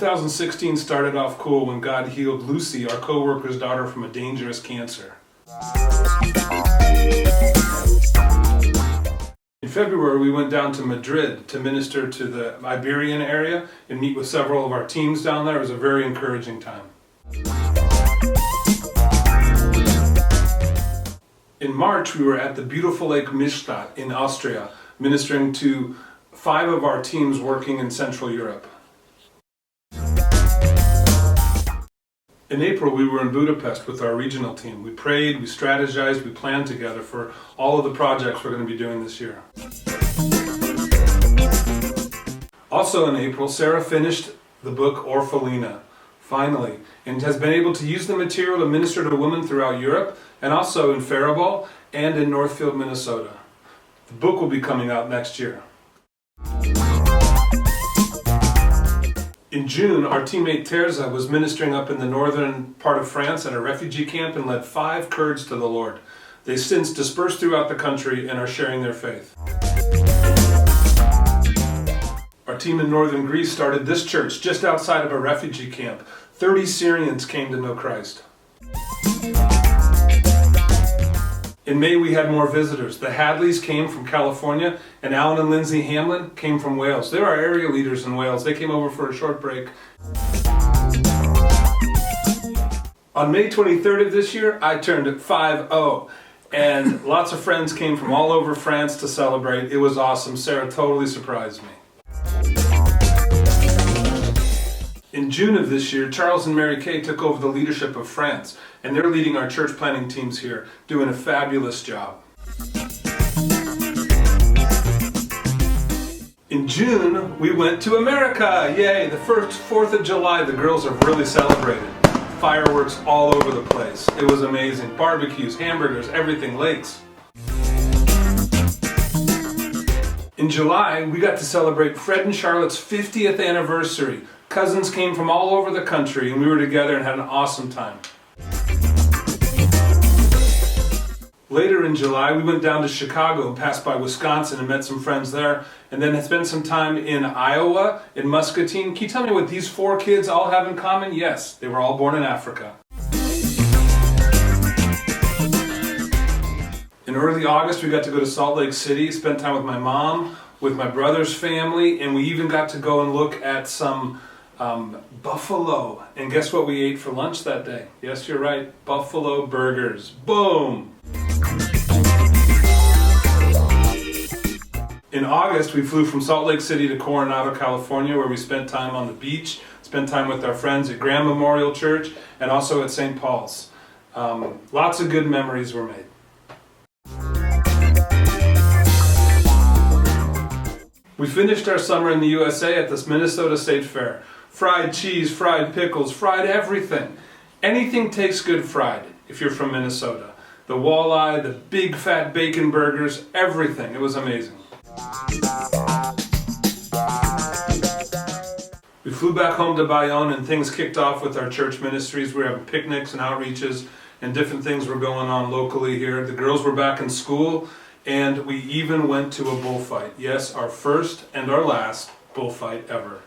2016 started off cool when God healed Lucy, our co-worker's daughter, from a dangerous cancer. In February, we went down to Madrid to minister to the Iberian area and meet with several of our teams down there. It was a very encouraging time. In March, we were at the beautiful Lake Millstatt in Austria, ministering to 5 of our teams working in Central Europe. In April, we were in Budapest with our regional team. We prayed, we strategized, we planned together for all of the projects we're going to be doing this year. Also in April, Sarah finished the book Orphalina, finally, and has been able to use the material to minister to women throughout Europe and also in Faribault and in Northfield, Minnesota. The book will be coming out next year. In June, our teammate Terza was ministering up in the northern part of France at a refugee camp and led 5 Kurds to the Lord. They've since dispersed throughout the country and are sharing their faith. Our team in northern Greece started this church just outside of a refugee camp. 30 Syrians came to know Christ. In May, we had more visitors. The Hadleys came from California, and Alan and Lindsay Hamlin came from Wales. They're our area leaders in Wales. They came over for a short break. On May 23rd of this year, I turned 50, and lots of friends came from all over France to celebrate. It was awesome. Sarah totally surprised me. In June of this year, Charles and Mary Kay took over the leadership of France, and they're leading our church planting teams here, doing a fabulous job. In June, we went to America! Yay! The first 4th of July, the girls have really celebrated. Fireworks all over the place. It was amazing. Barbecues, hamburgers, everything, lakes. In July, we got to celebrate Fred and Charlotte's 50th anniversary. Cousins came from all over the country, and we were together and had an awesome time. Later in July, we went down to Chicago and passed by Wisconsin and met some friends there, and then spent some time in Iowa, in Muscatine. Can you tell me what these 4 kids all have in common? Yes, they were all born in Africa. In early August, we got to go to Salt Lake City, spent time with my mom, with my brother's family, and we even got to go and look at some buffalo. And guess what we ate for lunch that day? Yes, you're right, buffalo burgers. Boom! In August, we flew from Salt Lake City to Coronado, California, where we spent time on the beach, spent time with our friends at Graham Memorial Church, and also at St. Paul's. Lots of good memories were made. We finished our summer in the USA at this Minnesota State Fair. Fried cheese, fried pickles, fried everything. Anything tastes good fried if you're from Minnesota. The walleye, the big fat bacon burgers, everything. It was amazing. We flew back home to Bayonne and things kicked off with our church ministries. We were having picnics and outreaches and different things were going on locally here. The girls were back in school and we even went to a bullfight. Yes, our first and our last bullfight ever.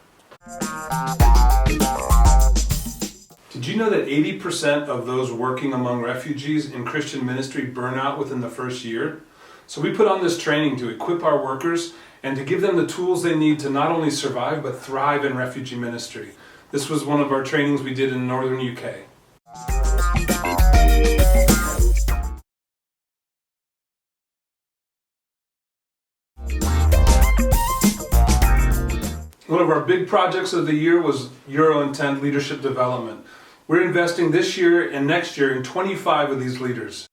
Did you know that 80% of those working among refugees in Christian ministry burn out within the first year? So we put on this training to equip our workers and to give them the tools they need to not only survive but thrive in refugee ministry. This was one of our trainings we did in northern UK. One of our big projects of the year was EuroIntent Leadership Development. We're investing this year and next year in 25 of these leaders.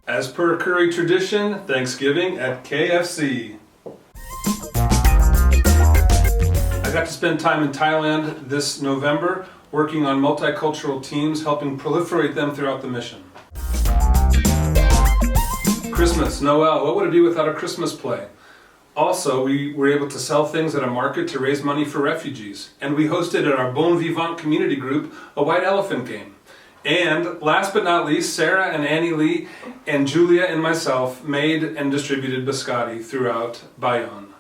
As per Curry tradition, Thanksgiving at KFC. I got to spend time in Thailand this November working on multicultural teams, helping proliferate them throughout the mission. Christmas, Noel, what would it be without a Christmas play? Also, we were able to sell things at a market to raise money for refugees. And we hosted at our Bon Vivant community group a white elephant game. And last but not least, Sarah and Annie Lee and Julia and myself made and distributed biscotti throughout Bayonne.